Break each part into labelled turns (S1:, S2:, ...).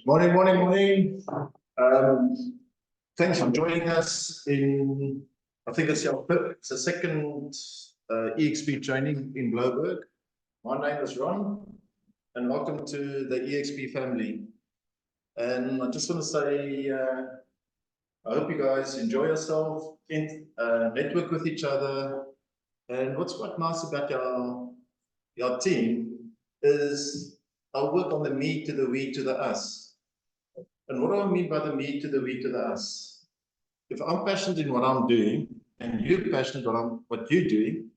S1: Morning, morning, morning. Thanks for joining us in, I think it's the second eXp training in Bloberg. My name is Ron, and welcome to the eXp family. And I just want to say, I hope you guys enjoy yourself, network with each other. And what's quite nice about our team is I'll work on the me to the we to the us. And what do I mean by the me to the we to the us? If I'm passionate in what I'm doing and you're passionate in what you're doing,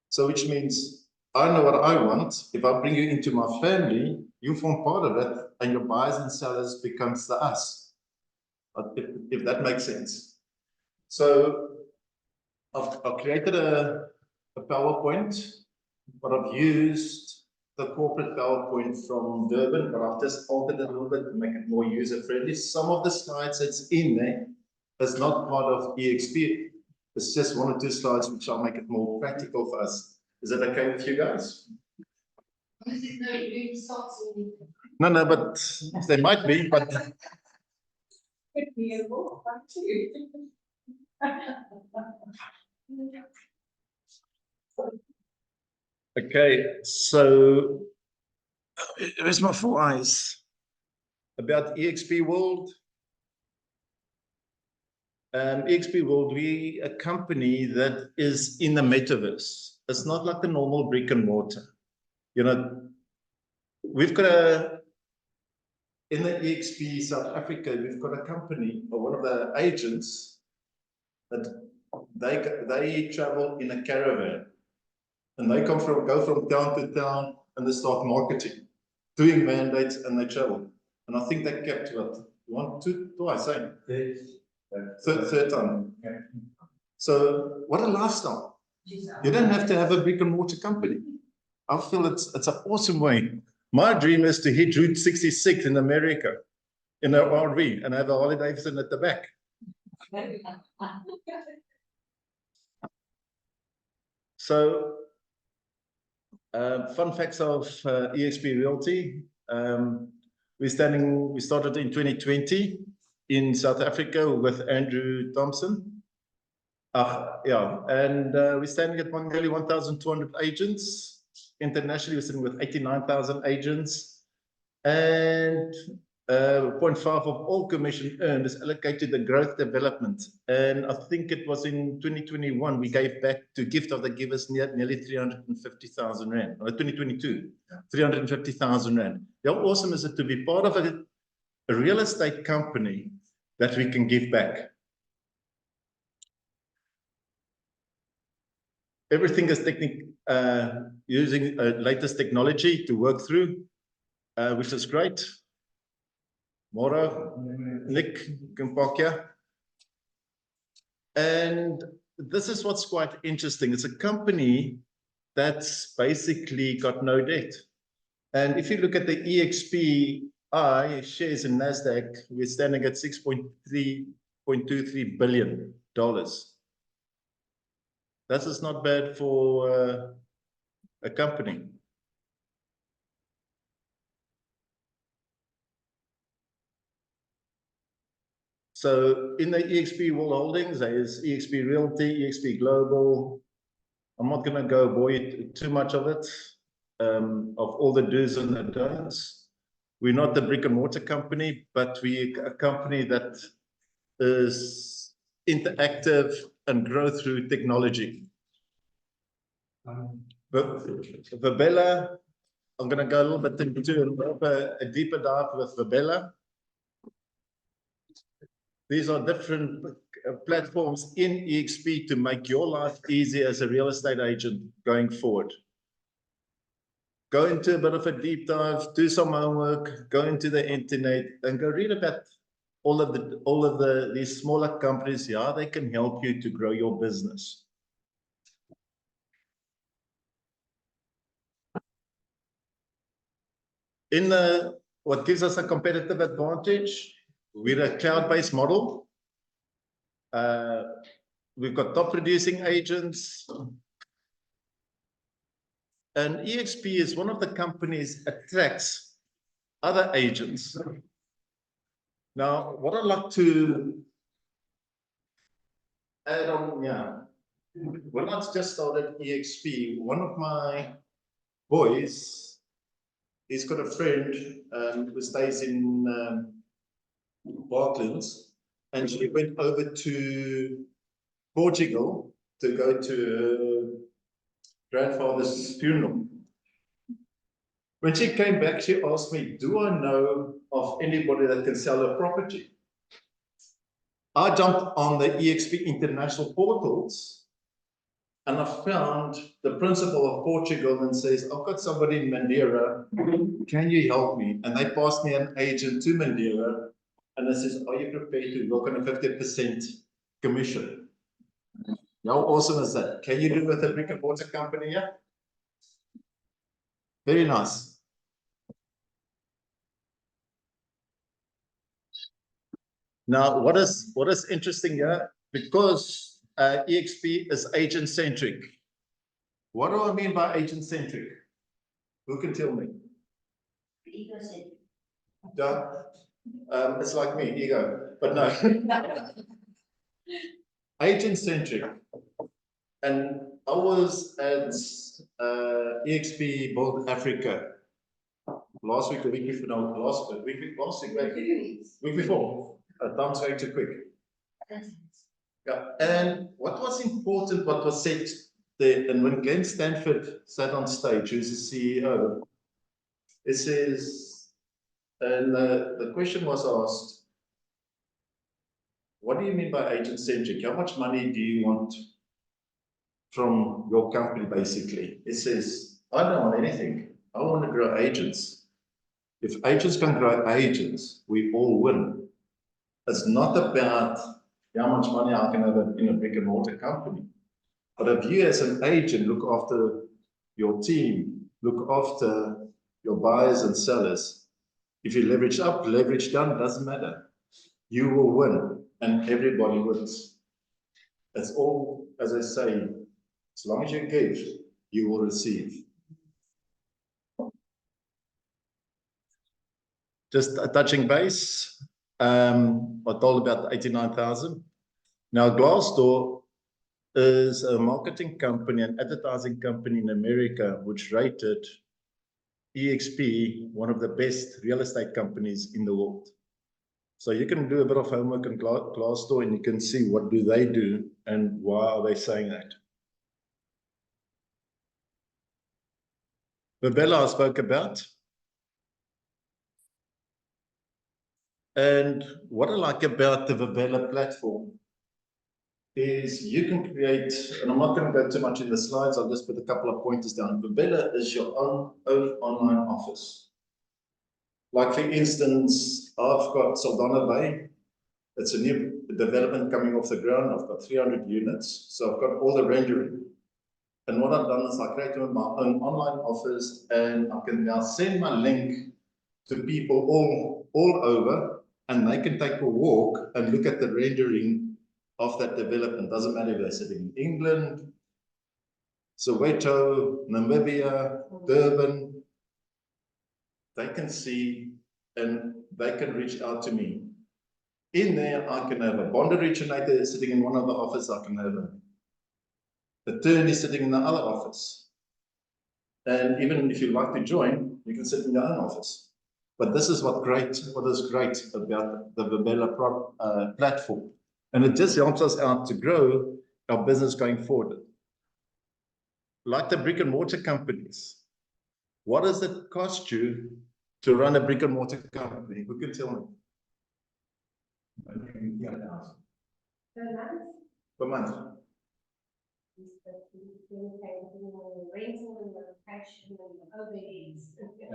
S1: so which means I know what I want. If I bring you into my family, you form part of it, and your buyers and sellers becomes the us. If that makes sense. So I've created a PowerPoint, but I've used the corporate PowerPoint from Durban, but I've just altered it a little bit to make it more user-friendly. Some of the slides that's in there is not part of eXp. It's just one or two slides which I'll make it more practical for us. Is that okay with you guys? No, but they might be, but okay, so where's my four eyes? About eXp World. eXp World, we a company that is in the metaverse. It's not like the normal brick and mortar. You know, we've got in the eXp South Africa, we've got a company or one of the agents that they travel in a caravan, and they go from town to town, and they start marketing, doing mandates, and they travel. And I think they kept what, twice, eh? Third time. Okay. So what a lifestyle. You don't have to have a brick and mortar company. I feel it's an awesome way. My dream is to hit Route 66 in America in an RV and have a holiday Davidson at the back. So fun facts of eXp Realty. We started in 2020 in South Africa with Andrew Thompson. And we're standing at nearly 1,200 agents. Internationally, we're sitting with 89,000 agents. And 0.5 of all commission earned is allocated to growth development. And I think it was in 2021, we gave back to Gift of the Givers nearly 350,000 Rand. Or 2022, 350,000 Rand. How awesome is it to be part of a real estate company that we can give back? Everything is using latest technology to work through, which is great. Mora, Nick, Kimpakia. And this is what's quite interesting. It's a company that's basically got no debt. And if you look at the eXp shares in NASDAQ, we're standing at $6.23 billion. That is not bad for a company. So in the eXp World Holdings, there is eXp Realty, eXp Global. I'm not going to go bore you too much of it, of all the do's and the don'ts. We're not the brick and mortar company, but we're a company that is interactive and grow through technology. But Verbella, I'm going to go a little bit into a deeper dive with Verbella. These are different platforms in eXp to make your life easy as a real estate agent going forward. Go into a bit of a deep dive, do some homework, go into the internet, and go read about all of these smaller companies. Yeah, they can help you to grow your business. What gives us a competitive advantage? We're a cloud-based model. We've got top producing agents. And eXp is one of the companies that attracts other agents. Now, what I'd like to add on, when I just started eXp, one of my boys, he's got a friend who stays in Barclays, and she went over to Portugal to go to her grandfather's funeral. When she came back, she asked me, do I know of anybody that can sell a property? I jumped on the eXp international portals and I found the principal of Portugal and says, I've got somebody in Madeira, can you help me? And they passed me an agent to Madeira and they says, are you prepared to work on a 50% commission? How awesome is that? Can you do with a brick and mortar company? Yeah. Very nice. Now, what is interesting here? Because eXp is agent-centric. What do I mean by agent-centric? Who can tell me?
S2: Ego-centric.
S1: Yeah. It's like me, ego, but no. Agent-centric. And I was at eXp Build Africa last week, the week before, no, last week before. Time's going too quick. Yeah. And what was important, what was said there, and when Glenn Stanford sat on stage, who's the CEO, it says, and the question was asked, what do you mean by agent-centric? How much money do you want from your company, basically? It says, I don't want anything. I want to grow agents. If agents can grow agents, we all win. It's not about how much money I can have in a brick and mortar company. But if you as an agent look after your team, look after your buyers and sellers, if you leverage up, leverage down, doesn't matter. You will win and everybody wins. That's all, as I say, as long as you give, you will receive. Just touching base, I told about the 89,000. Now, Glassdoor is a marketing company, an advertising company in America, which rated eXp one of the best real estate companies in the world. So you can do a bit of homework on Glassdoor and you can see what do they do and why are they saying that. Virbela I spoke about. And what I like about the Virbela platform is you can create, and I'm not going to go too much in the slides, I'll just put a couple of pointers down. Virbela is your own online office. Like for instance, I've got Saldanha Bay. It's a new development coming off the ground. I've got 300 units. So I've got all the rendering. And what I've done is I created my own online office and I can now send my link to people all over and they can take a walk and look at the rendering of that development. Doesn't matter if they're sitting in England, Soweto, Namibia, Durban. They can see and they can reach out to me. In there, I can have a bond originator sitting in one of the offices. I can have an attorney sitting in the other office. And even if you'd like to join, you can sit in your own office. But this is what is great about the Virbela platform. And it just helps us out to grow our business going forward. Like the brick and mortar companies, what does it cost you to run a brick and mortar company? Who can tell me? Per month.
S3: Yeah,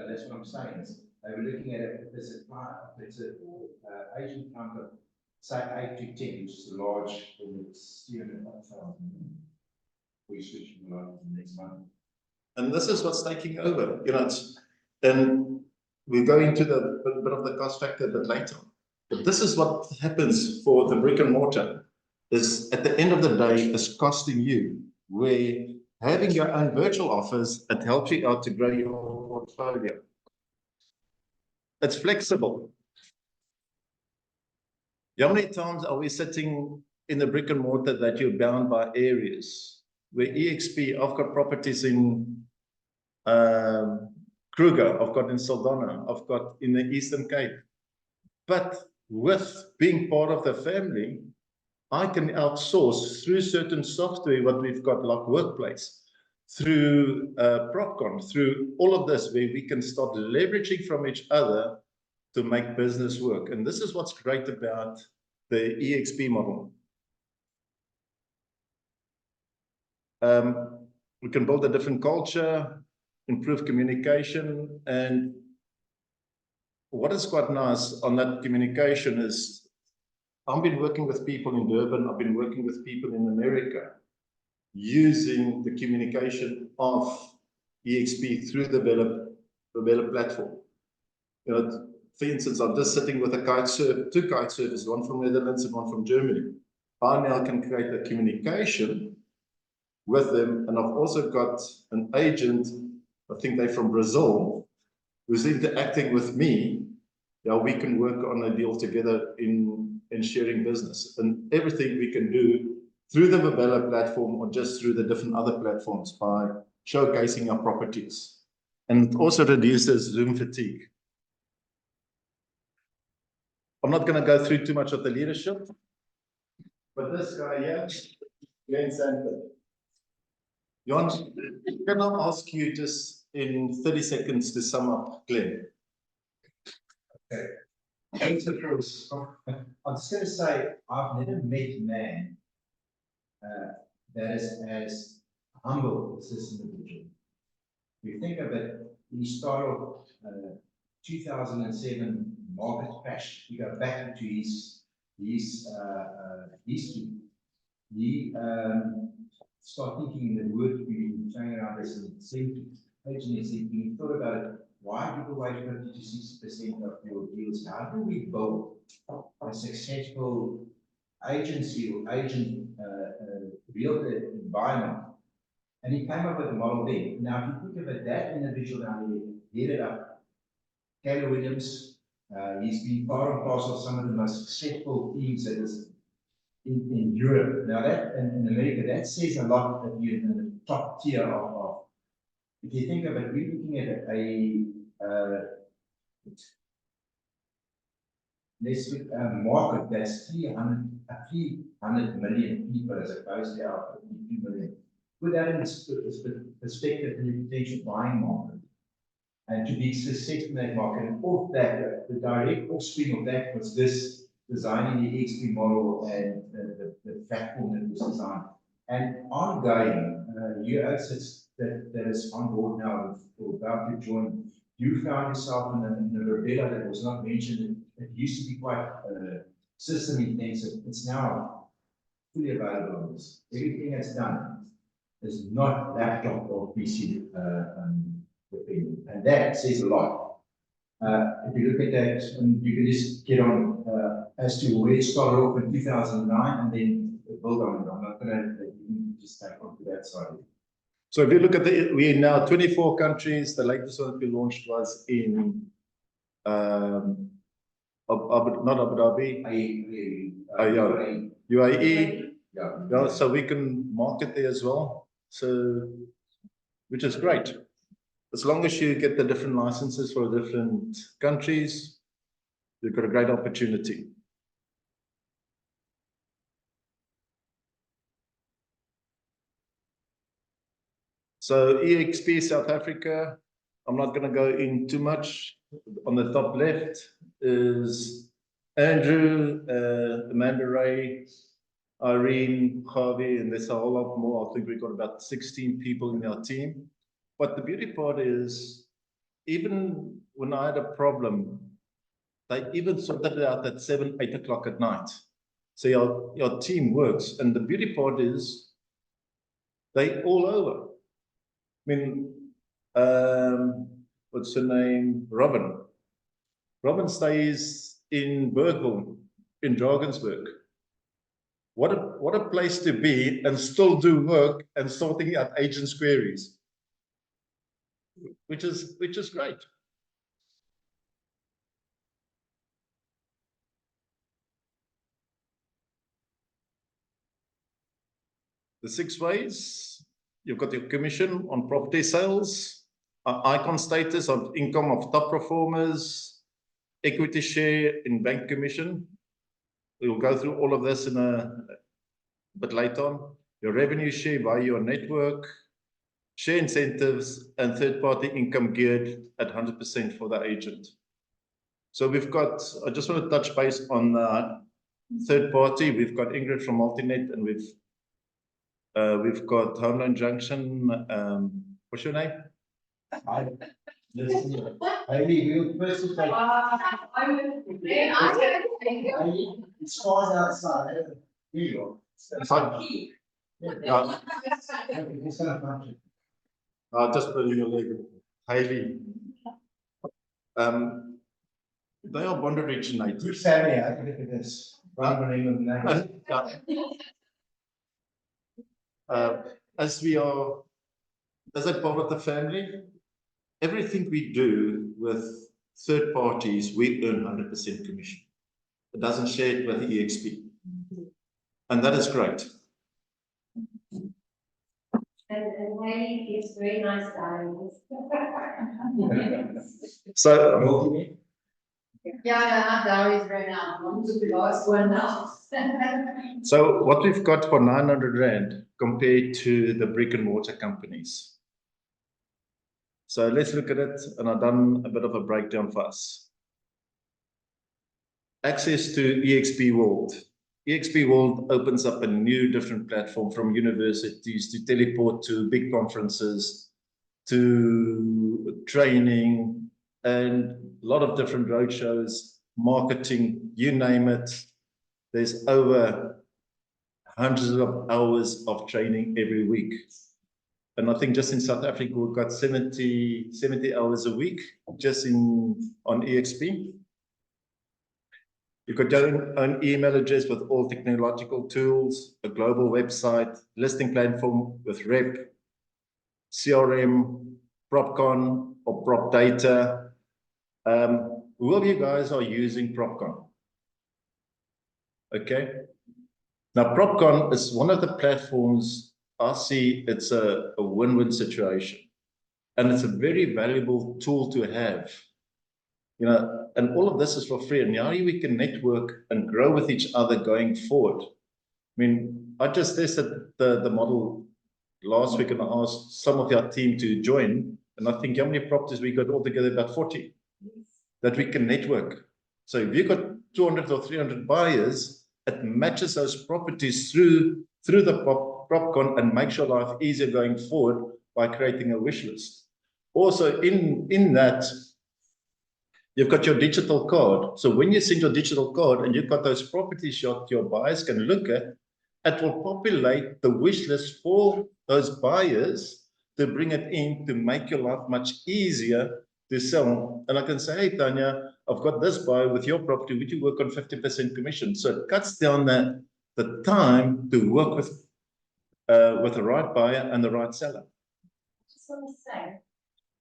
S3: that's what I'm saying. They were looking at it as it's an agent number, say 8 to 10, which is a large, it's 300,000. We're switching the next month.
S1: And this is what's taking over, and we'll go into the bit of the cost factor a bit later. But this is what happens for the brick and mortar, is at the end of the day, is costing you where Having your own virtual office, it helps you out to grow your portfolio. It's flexible. How many times are we sitting in the brick and mortar that you're bound by areas? Where eXp, I've got properties in Kruger, I've got in Saldanha, I've got in the Eastern Cape. But with being part of the family, I can outsource through certain software what we've got, like Workplace, through PropCon, through all of this, where we can start leveraging from each other to make business work. And this is what's great about the eXp model. We can build a different culture, improve communication, and what is quite nice on that communication is I've been working with people in Durban, I've been working with people in America, using the communication of eXp through the Develop platform. You know, for instance, I'm just sitting with two kite surfers, one from Netherlands and one from Germany. I now can create a communication with them, and I've also got an agent, I think they're from Brazil, who's interacting with me. Yeah, we can work on a deal together in sharing business, and everything we can do through the Develop platform or just through the different other platforms by showcasing our properties. And it also reduces Zoom fatigue. I'm not going to go through too much of the leadership, but this guy here, Glenn Sanford. Jan, can I ask you just in 30 seconds to sum up Glenn?
S3: Okay. Thanks, Bruce. I'm just going to say, I've never met a man that is as humble as this individual. If you think of it, he started 2007 market crash. You go back into his history. He started thinking the word we've been throwing around this in the 70s. He thought about it. Why give away 50 to 60% of your deals? How do we build a successful agency or agent realtor environment? And he came up with a model then. Now, if you think of it, that individual down there headed up Keller Williams. He's been part and parcel of some of the most successful teams that is in Europe. Now, that in America, that says a lot that you're in the top tier of. If you think of it, we're looking at a market that's 300 million people as opposed to our 52 million. Put that in perspective in the potential buying market. And to be successful in that market, and off that, the direct offspring of that was this designing the eXp model and the platform that was designed. And ongoing, you assets that is on board now or about to join, you found yourself in a Rebella that was not mentioned. It used to be quite system intensive. It's now fully available on this. Everything that's done is not laptop or PC dependent, and that says a lot. If you look at that, and you can just get on as to where it started off in 2009 and then build on it. I'm not going to just take on to that side.
S1: So if you look at we're now 24 countries. The latest one that we launched was in not Abu Dhabi, UAE. Yeah, so we can market there as well. So, which is great. As long as you get the different licenses for different countries, you've got a great opportunity. So eXp South Africa, I'm not going to go in too much. On the top left is Andrew, Amanda Ray, Irene, Harvey, and there's a whole lot more. I think we've got about 16 people in our team. But the beauty part is, even when I had a problem, they even sorted it out at 7, 8 o'clock at night. So your team works. And the beauty part is, they all over. I mean, what's her name? Robin. Robin stays in Bergville, in Drakensberg. What a place to be and still do work and sorting out agents' queries, which is great. The 6 ways, you've got your commission on property sales, icon status of income of top performers, equity share in bank commission. We'll go through all of this in a bit later on. Your revenue share by your network, share incentives, and third-party income geared at 100% for the agent. So we've got, I just want to touch base on third party. We've got Ingrid from Multinet, and we've got Home Loan Junction. What's your name?
S3: Listen, Hayley, we'll first of all, it's far outside. Here you go.
S1: It's gonna just putting your leg. Hayley. They are Bondi originated.
S3: Which family? I can look at this. Running with the
S1: As we are, as a part of the family, everything we do with third parties, we earn 100% commission. It doesn't share it with the eXp. And that is great.
S2: And Hayley gives very nice diamonds.
S1: So,
S2: Yeah, our dowry is very now. I'm to the last one now.
S1: so what we've got for 900 Rand compared to the brick and mortar companies. So let's look at it, and I've done a bit of a breakdown for us. Access to eXp World. eXp World opens up a new different platform, from universities to teleport to big conferences to training and a lot of different roadshows, marketing, you name it. There's over hundreds of hours of training every week. And I think just in South Africa, we've got 70 hours a week just on eXp. You've got your own email address with all technological tools, a global website, listing platform with Rep, CRM, PropCon or Prop Data. Who of you guys are using PropCon? Okay. Now, PropCon is one of the platforms I see it's a win-win situation. And it's a very valuable tool to have. You know, and all of this is for free. And now we can network and grow with each other going forward. I mean, I just tested the model last week and I asked some of our team to join. And I think how many properties we got altogether? About 40 that we can network. So if you've got 200 or 300 buyers, it matches those properties through the PropCon and makes your life easier going forward by creating a wish list. Also in that, you've got your digital card. So when you send your digital card and you've got those properties your buyers can look at, it will populate the wish list for those buyers to bring it in to make your life much easier to sell. And I can say, hey, Tanya, I've got this buyer with your property. Would you work on 50% commission? So it cuts down the time to work with the right buyer and the right seller.
S2: I just want to say,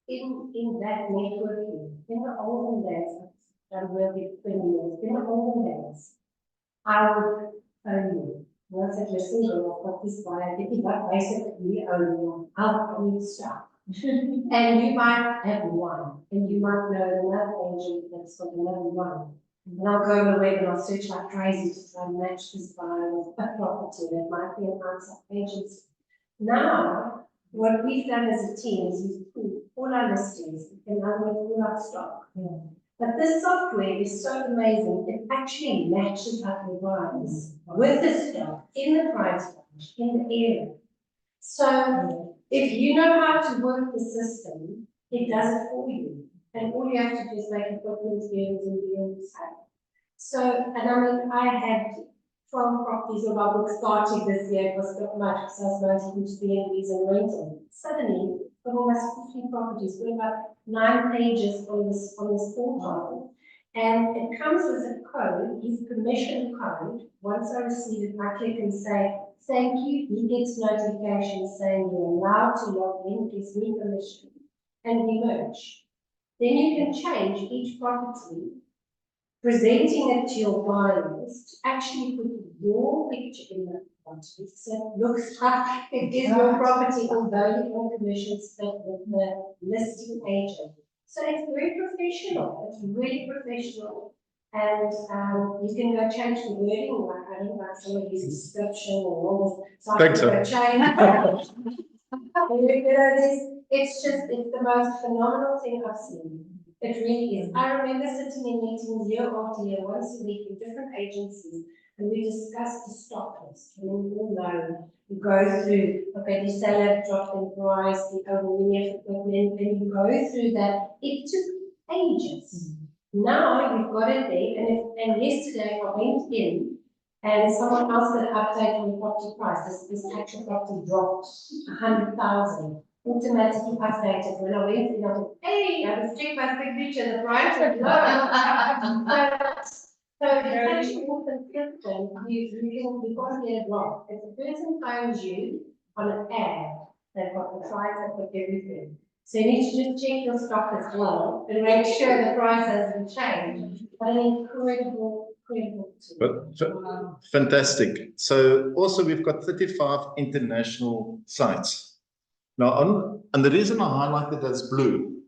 S2: in that networking, in the olden days, that will be 20 years, in the olden days, I would own you. Once I just single, I've got this buyer, picking up basically own out of the stock. And you might have one, and you might know another agent that's got another one. And I'll go on the web and I'll search like crazy to try and match this buyer with a property that might be an outside agency. Now, what we've done as a team is we've put all our listings and all our stock. But this software is so amazing, it actually matches up the buyers with the stock in the price range, in the area. So if you know how to work the system, it does it for you. And all you have to do is make appointments, viewings, and viewings. So, and I mean, I had 12 properties of our book started this year. It was not much because I was mostly to B&Bs and rental. Suddenly, for almost 50 properties, we have about 9 pages on this portal. And it comes as a code, his permission code. Once I receive it, I click and say, thank you. He gets notification saying you're allowed to log in, gives me permission, and we merge. Then you can change each property, presenting it to your buyers to actually put your picture in that property. So it looks like it is your property, although the information is split with the listing agent. So it's very professional. It's really professional. And you can go change the wording, like I don't like somebody's description or all this. So I
S1: Thanks,
S2: can go change. It's the most phenomenal thing I've seen. It really is. I remember sitting in meetings year after year, once a week with different agencies, and we discussed the stock list. We all know, you go through, okay, the seller dropped in price, the overwhelming equipment, and you go through that. It took ages. Now you've got it there, and yesterday I went in, and someone else did an update on the property price. This actual property dropped 100,000. Automatically updated. When I went in, I thought, hey, I was checking my signature, the price is low. So it's actually more consistent. You can't get it wrong. If the person phones you on an ad, they've got the price, they've got everything. So you need to just check your stock as well and make sure the price hasn't changed. But an incredible tool.
S1: Fantastic. So also we've got 35 international sites. Now, and the reason I highlighted as blue,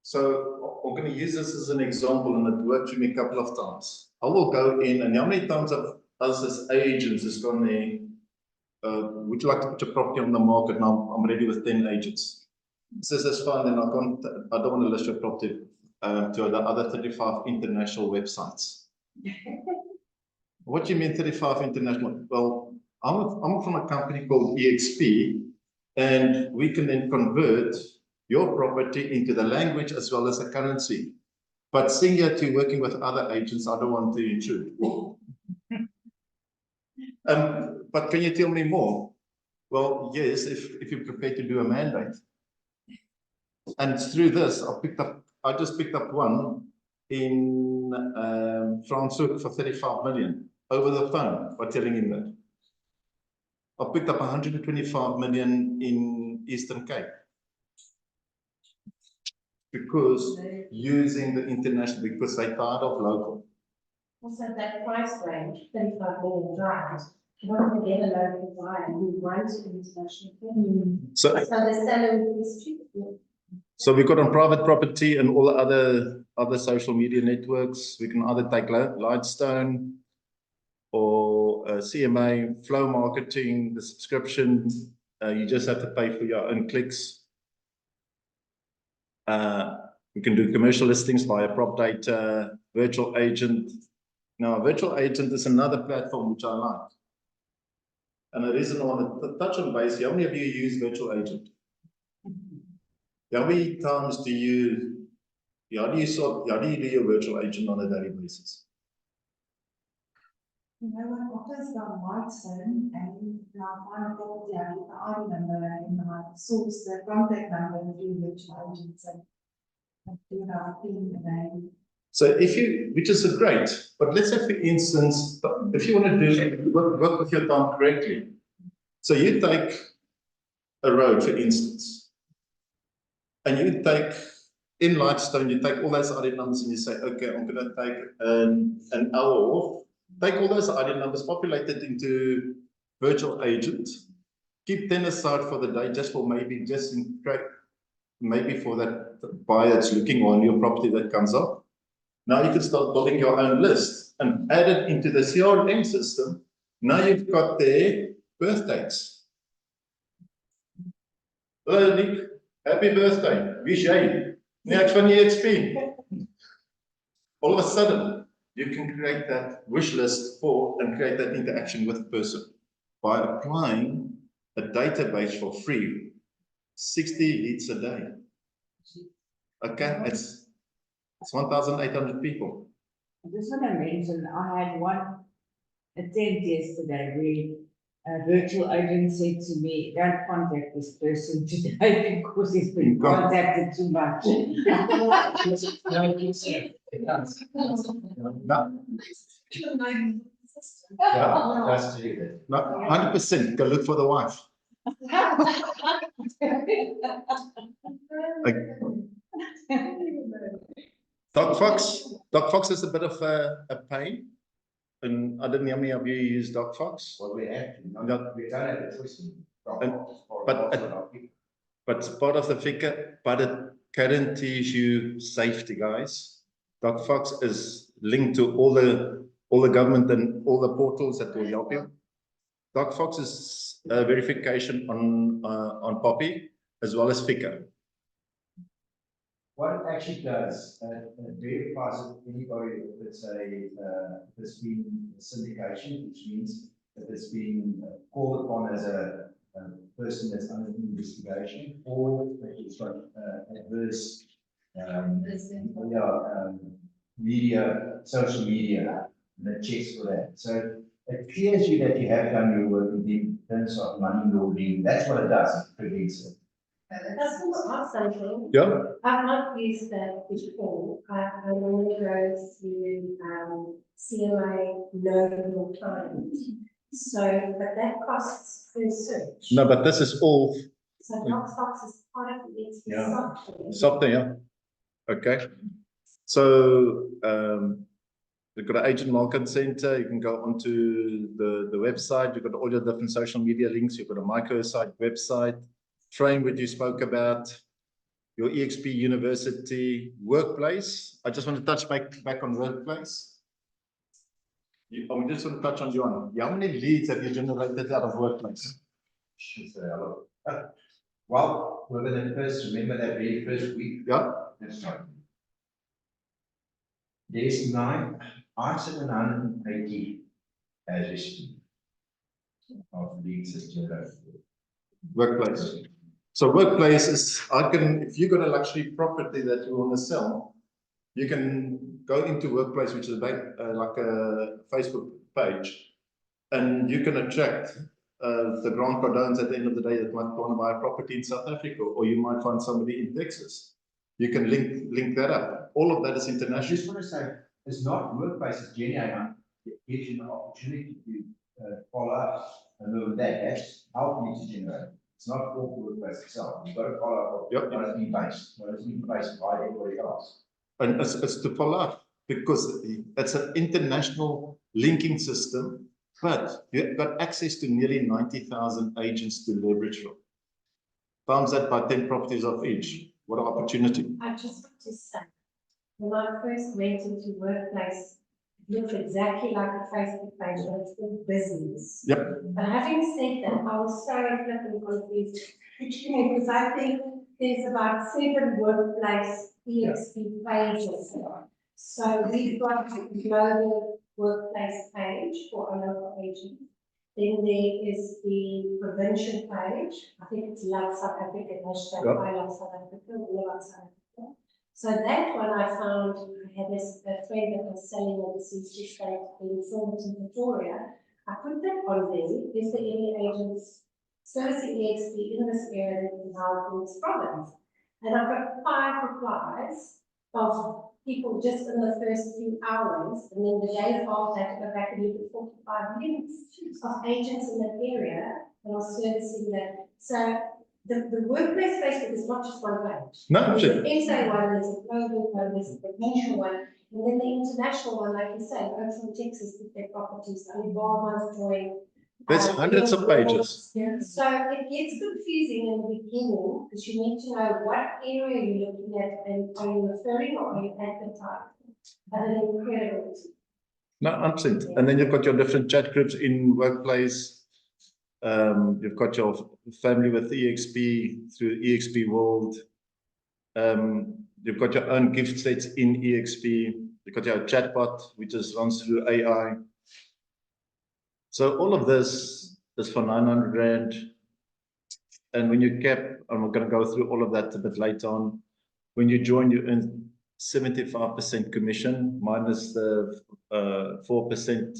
S1: so I'm going to use this as an example, and it worked for me a couple of times. I will go in, and how many times have us as agents has gone there, would you like to put your property on the market? Now I'm ready with 10 agents. Says that's fine, then I don't want to list your property to the other 35 international websites. What do you mean 35 international? Well, I'm from a company called eXp, and we can then convert your property into the language as well as the currency. But seeing that you're working with other agents, I don't want to intrude. But can you tell me more? Well, yes, if you're prepared to do a mandate. And through this, I just picked up one in Franschhoek for 35 million over the phone by telling him that. I picked up 125 million in Eastern Cape. Because using the international, because they tired of local.
S2: Also, that price range, 35 million drives, you want to get a local buyer who wants an international.
S1: So
S2: the seller is cheap.
S1: So we've got on private property and all the other social media networks. We can either take Lightstone or CMA, flow marketing, the subscription. You just have to pay for your own clicks. We can do commercial listings via prop data, virtual agent. Now, virtual agent is another platform which I like. And the reason I want to touch on base, how many of you use virtual agent? How many times how do you do your virtual agent on a daily basis?
S4: You know, I've always got Lightstone, and now find a property, I get the ID number and I source the contact number through virtual agents and do our thing and
S1: So which is great, but let's say for instance, if you want to do work with your time correctly. So you take a road, for instance, and you take in Lightstone, you take all those ID numbers and you say, okay, I'm going to take an hour off, take all those ID numbers, populate it into virtual agent, keep 10 aside for the day, just for maybe for that buyer that's looking on your property that comes up. Now you can start building your own list and add it into the CRM system. Now you've got their birth dates. Hello, Nick. Happy birthday. Wish jy. Next van eXp. All of a sudden, you can create that wish list and create that interaction with the person by applying a database for free. 60 leads a day. Okay, it's 1,800 people.
S4: I just want to mention, I had one attempt yesterday
S5: A virtual agent said to me, don't contact this person today because he's been contacted too much.
S3: Yeah, that's to do that.
S1: No, 100%, go look for the wife. Doc Fox is a bit of a pain. And I don't know how many of you use DocFox.
S3: What we have to,
S1: No.
S3: we don't have a choice.
S1: But it's part of the figure, but it guarantees you safety, guys. DocFox is linked to all the government and all the portals that will help you. DocFox is a verification on Poppy as well as Fika.
S3: What it actually does, it verifies if anybody, if it's been syndication, which means if it's been called upon as a person that's under investigation, or if it's got adverse, media, social media, and it checks for that. So it clears you that you have done your work in terms of money laundering. That's what it does. It prevents it.
S2: That's ask something.
S1: Yeah.
S2: I've not used that before. I normally go to CMA Know Your Client. So, but that costs per search.
S1: No, but this is all
S2: So DocFox is part of its software.
S1: software. Yeah. Okay. So you've got an agent market center. You can go onto the website. You've got all your different social media links. You've got a microsite website. Framework you spoke about, your eXp University workplace. I just want to touch back on workplace. I just want to touch on Johan. How many leads have you generated out of workplace?
S3: Well, within the first, remember that very first week?
S1: Yeah.
S3: That's right. There's 9, I said 180 as we speak of leads that generated.
S1: Workplace. So workplace is, if you got a luxury property that you want to sell, you can go into workplace, which is like a Facebook page, and you can attract the Grant Cardones at the end of the day that might want to buy a property in South Africa, or you might find somebody in Texas. You can link that up. All of that is
S3: I
S1: international.
S3: just want to say, it's not workplace, it's genuine. It gives you an opportunity to follow up and over that. That's helping you to generate. It's not for workplace itself. You've got to follow up.
S1: Yep.
S3: What is being based? What is being based by everybody else?
S1: And it's to follow up because it's an international linking system, but you've got access to nearly 90,000 agents to leverage from. Times that by 10 properties of each. What an opportunity.
S2: I just want to say, when I first went into workplace, it looked exactly like a Facebook page, but it's for business.
S1: Yep.
S2: But having said that, I was so flipping confused because I think there's about 7 workplace eXp pages. So we've got a global workplace page for our local agents. Then there is the provincial page. I think it's Love South Africa, hashtag I Love South Africa, all about South Africa. So that one I found, I had a friend that was selling overseas to state in Silverton, Victoria. I put that on there. Is there any agents servicing eXp in this area in our province? And I've got 5 replies of people just in the first few hours, and then the day after that, go back and look at 45 minutes of agents in that area that are servicing that. So the workplace Facebook is not just one page.
S1: No,
S2: there's an SA one, there's a global one, there's a provincial one, and then the international one, like you say, go from Texas with their properties, Alibama's joined.
S1: There's hundreds of pages.
S2: So it gets confusing in the beginning because you need to know what area you're looking at and are you referring or are you advertising? But an incredible.
S1: No, 100%. And then you've got your different chat groups in workplace. You've got your family with eXp through eXp World. You've got your own gift sets in eXp. You've got your chatbot, which is runs through AI. So all of this is for 900 Rand. And when you cap, and we're going to go through all of that a bit later on, when you join, you earn 75% commission minus the 4%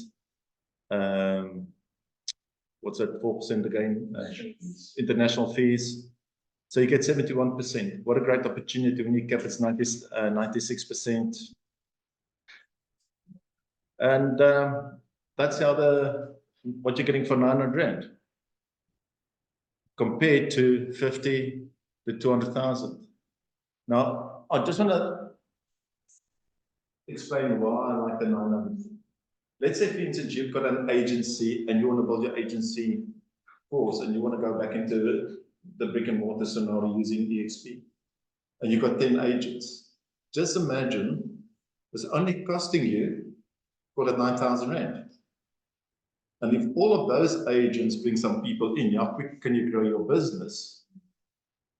S1: what's that, 4% again? International fees. So you get 71%. What a great opportunity when you cap it's 96%. And that's what you're getting for 900 Rand compared to 50 to 200,000. Now, I just want to explain why I like the 900. Let's say, for instance, you've got an agency and you want to build your agency force and you want to go back into the brick and mortar scenario using eXp, and you've got 10 agents. Just imagine it's only costing you, call it 9,000 Rand. And if all of those agents bring some people in, how quick can you grow your business?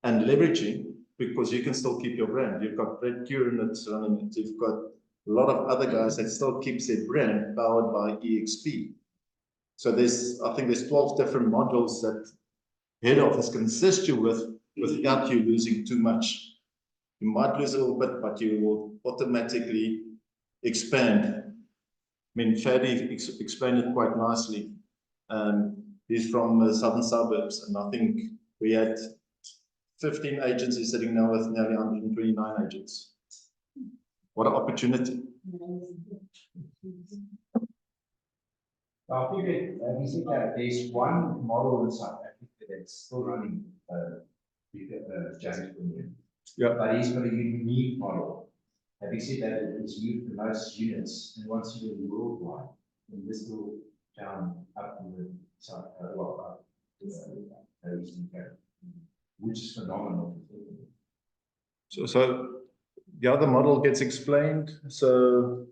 S1: And leveraging, because you can still keep your brand. You've got Brett Curran that's running it. You've got a lot of other guys that still keeps their brand powered by eXp. So I think there's 12 different modules that head office can assist you with without you losing too much. You might lose a little bit, but you will automatically expand. I mean, Fadi explained it quite nicely. He's from the southern suburbs, and I think we had 15 agencies sitting now with nearly 129 agents. What an opportunity.
S3: I think we said that there's one model in South Africa that's still running James Premium.
S1: Yeah.
S3: But he's got a unique model. Having said that, it's used the most units, and once you do worldwide, in this little town up in the south, up the Eastern Cape, which is phenomenal.
S1: So the other model gets explained. So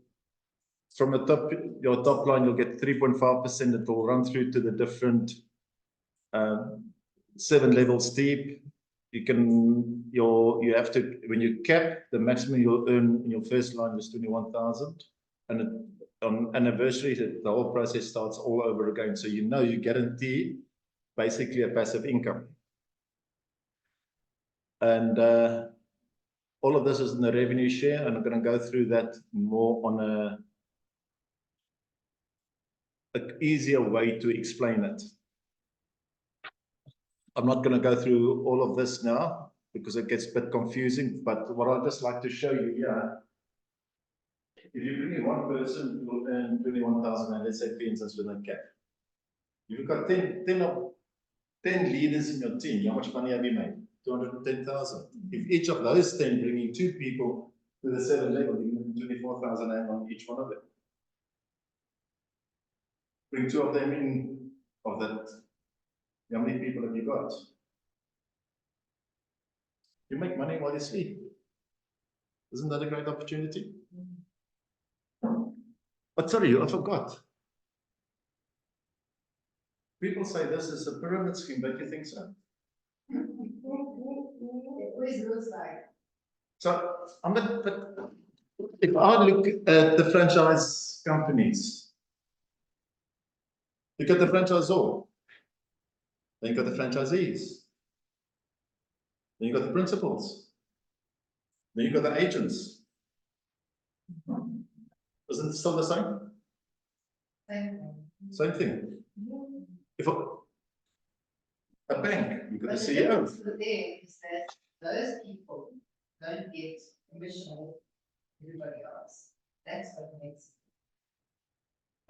S1: from the top, your top line, you'll get 3.5%. It will run through to the different 7 levels deep. You have to, when you cap, the maximum you'll earn in your first line is 21,000. And on anniversary, the whole process starts all over again. So you guarantee basically a passive income. And all of this is in the revenue share, and I'm going to go through that more on an easier way to explain it. I'm not going to go through all of this now because it gets a bit confusing, but what I'd just like to show you here, if you bring in one person, you will earn 21,000, and let's say, for instance, with a cap. You've got 10 leaders in your team. How much money have you made? 210,000. If each of those 10 bringing 2 people to the 7 level, you can 24,000 on each one of them. Bring 2 of them in of that. How many people have you got? You make money while you sleep. Isn't that a great opportunity? But sorry, I forgot. People say this is a pyramid scheme, don't you think so?
S2: It always looks like.
S1: So, but if I look at the franchise companies, you got the franchisor, then you got the franchisees, then you got the principals, then you got the agents. Isn't it still the same? Same thing. If a bank, you got the CEO.
S2: difference there is that those people don't get commission with everybody else. That's what makes it.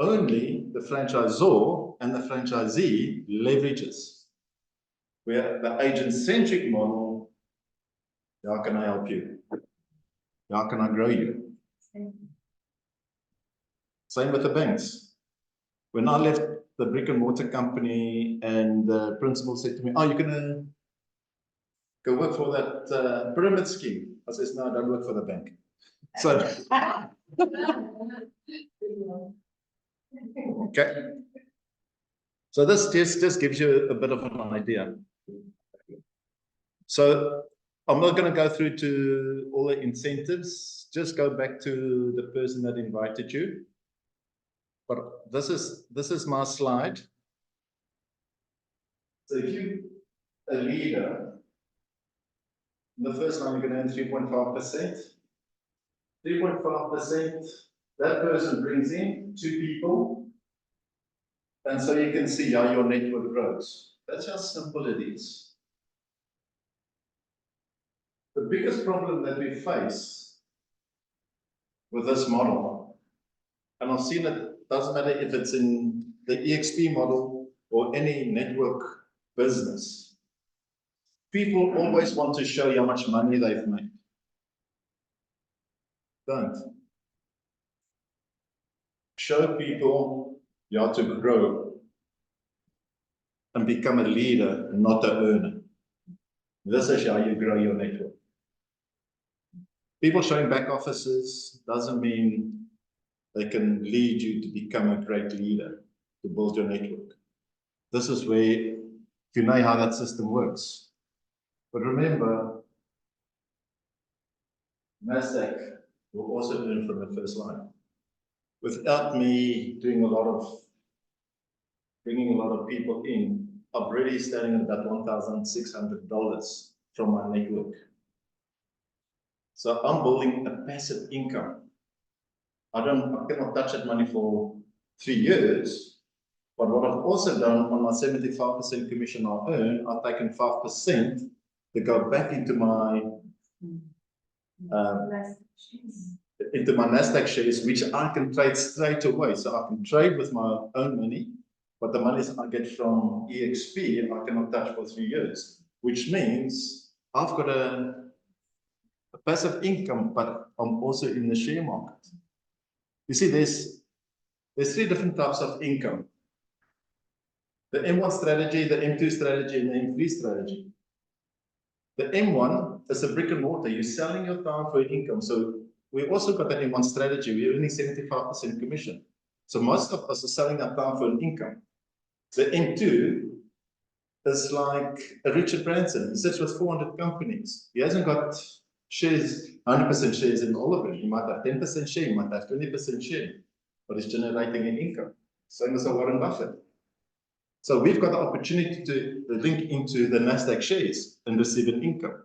S1: Only the franchisor and the franchisee leverages. Where the agent-centric model, how can I help you? How can I grow you? Same with the banks. When I left the brick and mortar company and the principal said to me, oh, you're going to go work for that pyramid scheme. I says, no, I don't work for the bank. So, okay. So this just gives you a bit of an idea. So I'm not going to go through to all the incentives. Just go back to the person that invited you. But this is my slide. So if you're a leader, in the first line you're going to earn 3.5%. 3.5%, that person brings in 2 people. And so you can see how your network grows. That's how simple it is. The biggest problem that we face with this model, and I've seen it, doesn't matter if it's in the eXp model or any network business, people always want to show you how much money they've made. Don't. Show people how to grow and become a leader, not an earner. This is how you grow your network. People showing back offices doesn't mean they can lead you to become a great leader, to build your network. This is where, if you know how that system works. But remember, NASDAQ will also earn from the first line. Without me doing bringing a lot of people in, I'm already standing at about $1,600 from my network. So I'm building a passive income. I cannot touch that money for 3 years. But what I've also done on my 75% commission I earn, I've taken 5% to go back into my NASDAQ shares, which I can trade straight away. So I can trade with my own money, but the money I get from eXp, I cannot touch for 3 years, which means I've got a passive income, but I'm also in the share market. You see, there's 3 different types of income. The M1 strategy, the M2 strategy, and the M3 strategy. The M1 is a brick and mortar. You're selling your time for income. So we also got the M1 strategy. We're earning 75% commission. So most of us are selling our time for an income. The M2 is like a Richard Branson. He sits with 400 companies. He hasn't got shares, 100% shares in all of it. He might have 10% share, he might have 20% share, but he's generating an income. Same as a Warren Buffett. So we've got the opportunity to link into the NASDAQ shares and receive an income.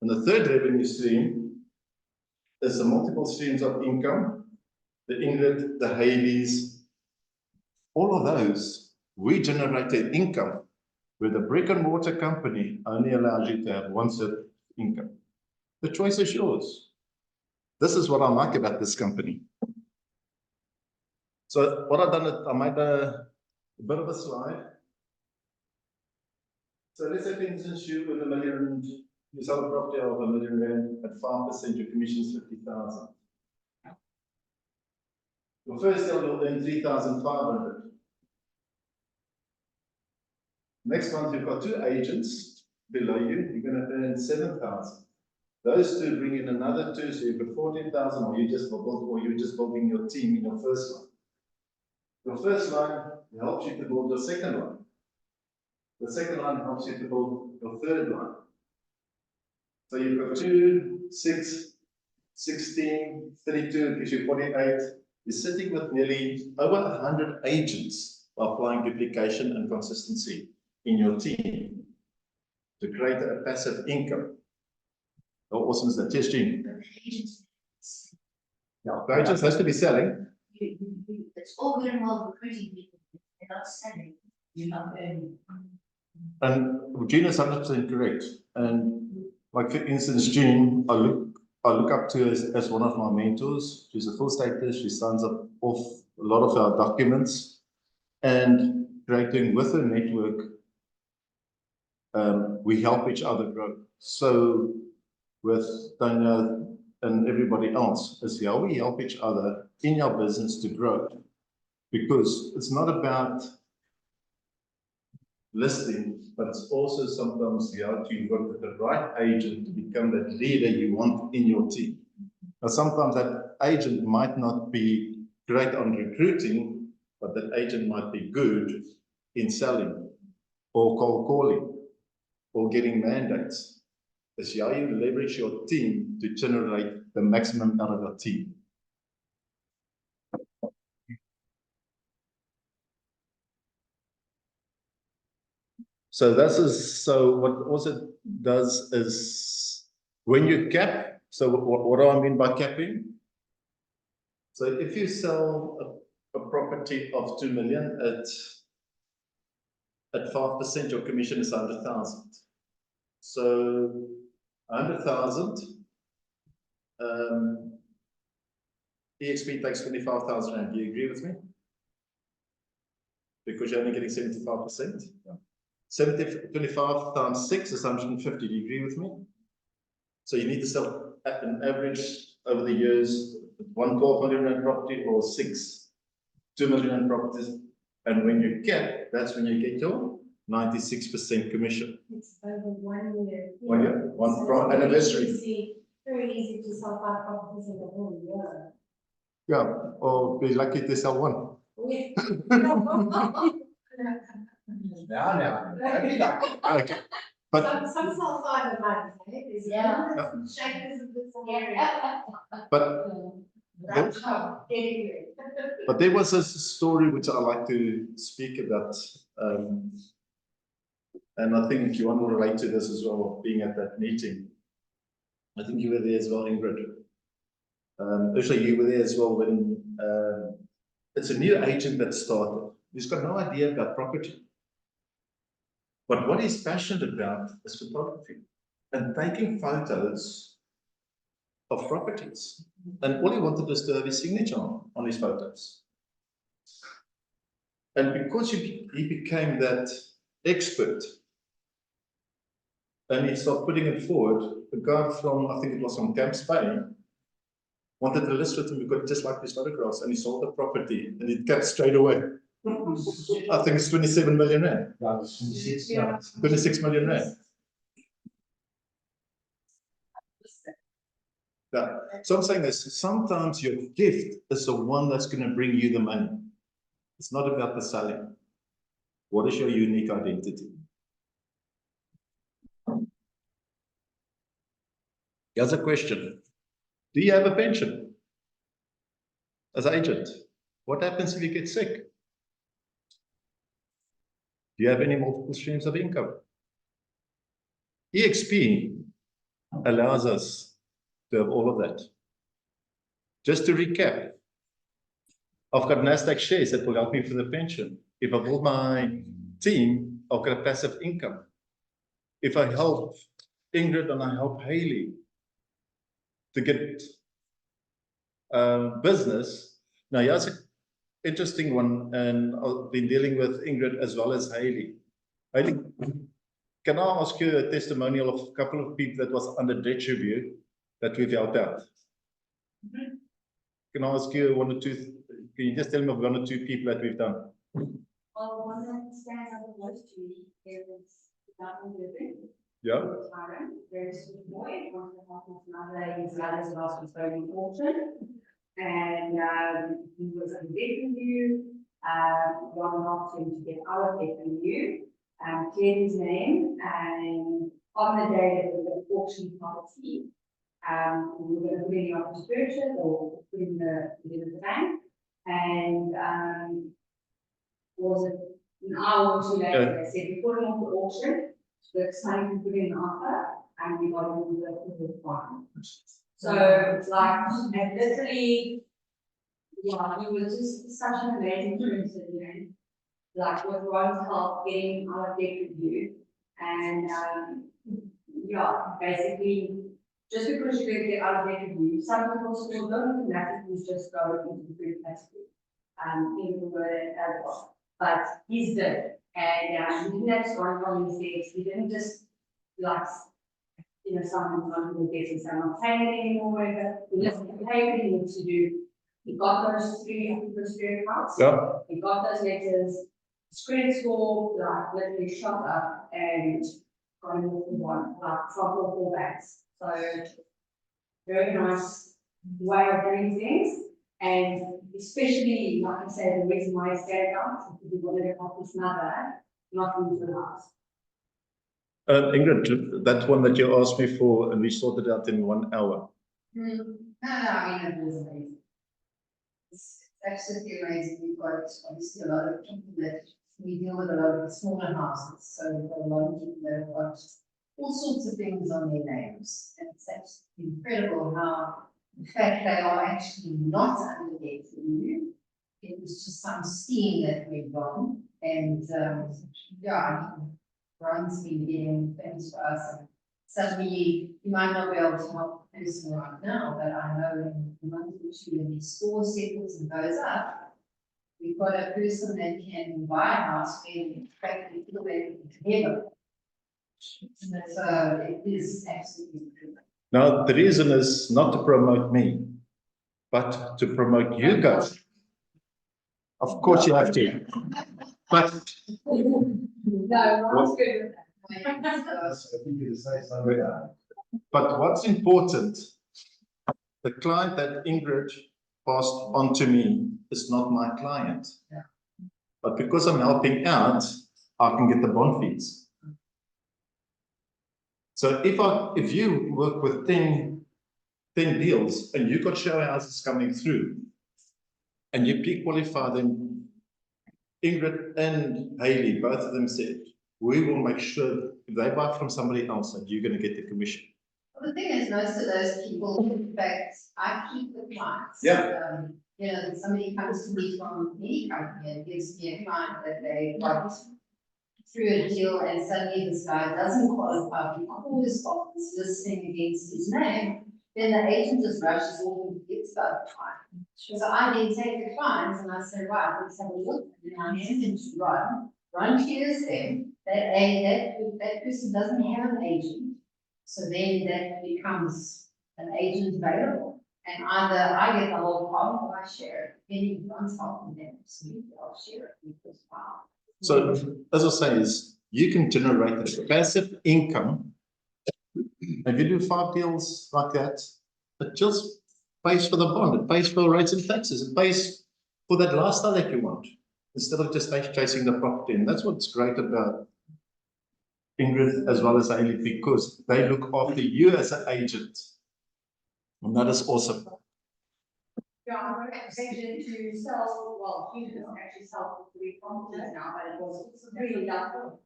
S1: And the third revenue stream is the multiple streams of income, the Ingrid, the Haleys, all of those, we generated income where the brick and mortar company only allows you to have one set of income. The choice is yours. This is what I like about this company. So what I've done, I made a bit of a slide. So let's say, for instance, you with $1 million, you sell a property of R1 million at 5%, your commission is 50,000. Your first deal will earn 3,500. Next month, you've got 2 agents below you, you're going to earn 7,000. Those 2 bring in another 2, so you've got 14,000, or you're just building your team in your first line. Your first line helps you to build your second line. The second line helps you to build your third line. So you've got 2, 6, 16, 32, gives you 48. You're sitting with nearly over 100 agents applying duplication and consistency in your team to create a passive income. How awesome is that? Yes, Jean? Yeah, the agents has to be selling.
S2: It's all good and well recruiting people. They're not selling. You're not earning.
S1: And Jean is 100% correct. And like for instance, Jean, I look up to as one of my mentors. She's a full status. She signs up off a lot of our documents, and creating with her network, we help each other grow. So with Tanya and everybody else, is how we help each other in our business to grow. Because it's not about listing, but it's also sometimes how to work with the right agent to become that leader you want in your team. Now, sometimes that agent might not be great on recruiting, but that agent might be good in selling or cold calling or getting mandates. It's how you leverage your team to generate the maximum out of your team. So what also does is when you cap, so what do I mean by capping? So if you sell a property of 2 million at at 5%, your commission is 100,000. So 100,000, eXp takes 25,000 rand. Do you agree with me? Because you're only getting 75%. 25 times 6 is 150. Do you agree with me? So you need to sell at an average over the years, 12 million rand property or 2 million rand properties. And when you cap, that's when you get your 96% commission.
S2: It's over 1 year.
S1: 1 year, one
S2: So
S1: from
S2: it's
S1: anniversary.
S2: very easy to sell 5 properties in the whole year.
S1: Yeah, or be lucky to sell one.
S3: Now, don't be like,
S1: Okay. But
S2: Some sell 5 a month, eh? There's shakers of this area.
S1: but
S2: That's how anyway.
S1: But there was a story which I like to speak about, and I think you want to relate to this as well, being at that meeting. I think you were there as well, Ingrid. Actually, you were there as well when it's a new agent that started. He's got no idea about property. But what he's passionate about is photography and taking photos of properties. And all he wanted was to have his signature on his photos. And because he became that expert, and he started putting it forward, the guy from, I think it was from Camp Spain, wanted to list with him because just like these photographs, and he sold the property, and it kept straight away. I think it's 27 million rand. 26 million rand. Yeah. So I'm saying this, sometimes your gift is the one that's going to bring you the money. It's not about the selling. What is your unique identity? Here's a question. Do you have a pension as an agent? What happens if you get sick? Do you have any multiple streams of income? eXp allows us to have all of that. Just to recap, I've got NASDAQ shares that will help me for the pension. If I build my team, I've got a passive income. If I help Ingrid and I help Haley to get business. Now, here's an interesting one, and I've been dealing with Ingrid as well as Haley. Haley, can I ask you a testimonial of a couple of people that was under debt review that we've helped out? Can I ask you one or two? Can you just tell me of 1 or 2 people that we've done?
S2: Well, one that stands out the most to me is Duncan Living.
S1: Yeah.
S2: Tyron, very sweet boy, wants to help his mother. His mother's lost was very important. And he was on debt review. One helped him to get out of debt review, cleared his name, and on the day that the auction policy, we were going to put in the office purchase or put in the bank. And was it an hour or 2 later, they said, we put it on the auction, the client can put in an offer, and we got it with the fine. So it's like, and literally, yeah, he was just such an amazing person, you know, like with Ron's help getting out of debt review. And yeah, basically, just because you're going to get out of debt review, some people still don't automatically just go into the free category. In the word as well. But he's did. And he didn't have to run from his legs. He didn't just like, you know, someone's not going to get him, so I'm not paying it anymore, whatever. He doesn't pay what he needs to do. He got those 300 spirit cards.
S1: Yeah.
S2: He got those letters. His credit score, like, literally shot up and got him off the one, like, from all 4 banks. So, very nice way of doing things. And especially, like I say, the reason why I stayed out is because he wanted to help his mother not lose the house.
S1: Ingrid, that one that you asked me for, and we sorted out in 1 hour.
S6: No, I mean, it was amazing. It's absolutely amazing. We've got obviously a lot of people that we deal with, a lot of the smaller houses. So we've got a lot of people that have got all sorts of things on their names. And it's absolutely incredible how, in fact, they are actually not under debt review. It was just some scheme that went wrong, And, yeah, I mean, Ron's been getting things for us. And suddenly, you might not be able to help the person right now, but I know in a month or two, when the score settles and goes up, we've got a person that can buy a house and practically feel heaven. So it is absolutely true.
S1: Now, the reason is not to promote me, but to promote you guys. Of course you have to. But
S6: No, Ron's good with that.
S1: But what's important, the client that Ingrid passed on to me is not my client.
S6: Yeah.
S1: But because I'm helping out, I can get the bond fees. So if you work with 10 deals and you got show houses coming through and you pre-qualify them, Ingrid and Hayley, both of them said, we will make sure if they buy from somebody else that you're going to get the commission.
S6: Well, the thing is, most of those people, in fact, I keep the clients.
S1: Yeah.
S6: You know, somebody comes to me from any company and gives me a client that they got through a deal and suddenly this guy doesn't qualify because of this listing against his name, then the agent just rushes off and gets about the client. So I then take the clients and I say, right, let's have a look. And then I hand them to Ron. Ron clears them that person doesn't have an agent. So then that becomes an agent available. And either I get the whole problem or I share it. Any one's helping them, so I'll share it because wow.
S1: So as I say is you can generate a passive income. If you do 5 deals like that, it just pays for the bond, it pays for rates and taxes, it pays for that lifestyle that you want, instead of just chasing the property. And that's what's great about Ingrid as well as Hayley, because they look after you as an agent. And that is awesome.
S2: Yeah, I'm agent to sell, well, he doesn't actually sell 3 properties now, but it was really helpful.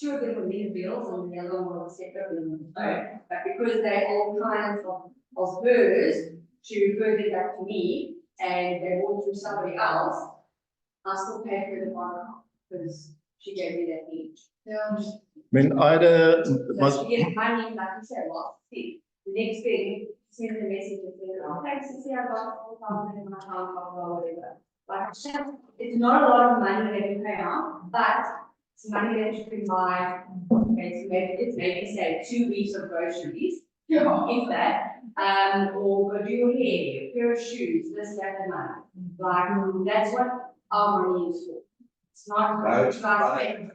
S2: 2 of them were new deals and the other one was separate. But because they all kinds of hers, she referred it back to me and they bought through somebody else. I still paid for the bond because she gave me that each.
S6: Yeah.
S1: I mean, I had a,
S2: So she gets money, like you said, well, see, the next thing, send the message and say, oh, thanks to see, I got 4,000 in my account, or whatever. Like, it's not a lot of money that you pay out, but it's money that you can buy, it's maybe say 2 weeks of groceries, if that, or go do your hair, a pair of shoes, this, that, and that. Like, that's what our money is for. It's not
S3: Right.
S2: to spend.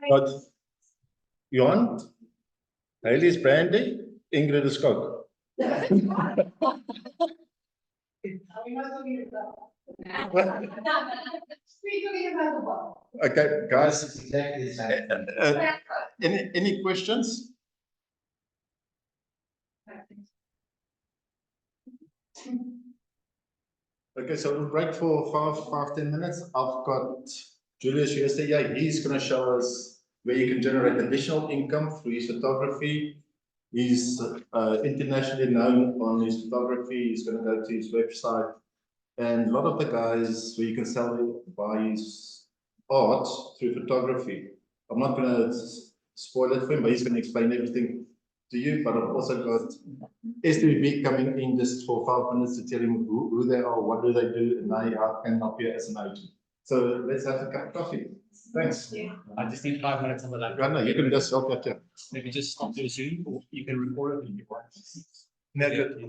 S1: but you want Hayley's brandy, Ingrid is Coke.
S2: Are we not talking about? We're talking about the ball.
S1: Okay, guys,
S3: It's exactly the same.
S1: any questions? Okay, so we'll break for 10 minutes. I've got Julius yesterday. He's going to show us where you can generate additional income through his photography. He's internationally known on his photography. He's going to go to his website. And a lot of the guys where you can sell by his art through photography. I'm not going to spoil it for him, but he's going to explain everything to you. But I've also got SWB coming in just for 5 minutes to tell him who they are, what do they do, and I can help you as an agent. So let's have a cup of coffee. Thanks.
S7: Yeah, I just need 5 minutes of that.
S1: No, you can just help that. Yeah.
S7: Maybe just stop the Zoom, or you can record it if you want.
S1: No, good.